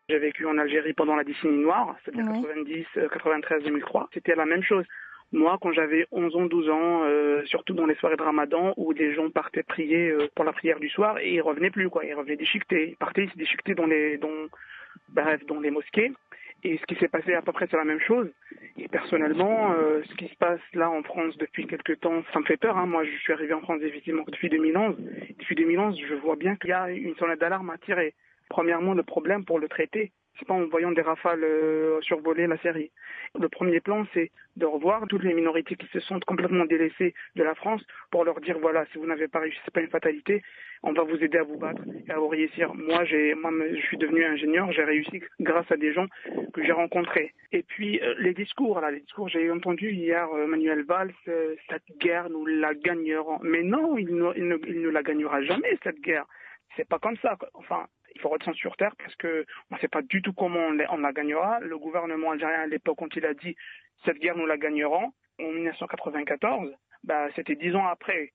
J'ai vécu en Algérie pendant la décennie noire, c'est-à-dire 90, 93, 2003. C'était la même chose. Moi, quand j'avais 11 ans, 12 ans, surtout dans les soirées de Ramadan, où les gens partaient prier pour la prière du soir et ils revenaient plus, quoi. Ils revenaient déchiquetés. Ils partaient se déchiqueter dans les mosquées. Et ce qui s'est passé à peu près, c'est la même chose. Et personnellement, ce qui se passe là en France depuis quelques temps, ça me fait peur. Moi, je suis arrivé en France effectivement depuis 2011. Depuis 2011, je vois bien qu'il y a une sonnette d'alarme à tirer. Premièrement, le problème pour le traiter, c'est pas en voyant des rafales survoler la Syrie. Le premier plan, c'est de revoir toutes les minorités qui se sentent complètement délaissées de la France pour leur dire voilà, si vous n'avez pas réussi, c'est pas une fatalité, on va vous aider à vous battre et à vous réussir. Moi, je suis devenu ingénieur, j'ai réussi grâce à des gens que j'ai rencontrés. Et puis les discours, j'ai entendu hier Manuel Valls, cette guerre, nous la gagnerons. Mais non, il ne la gagnera jamais cette guerre. C'est pas comme ça. Enfin, il faut redescendre sur terre parce que on ne sait pas du tout comment on la gagnera. Le gouvernement algérien à l'époque, quand il a dit cette guerre nous la gagnerons en 1994, c'était 10 ans après.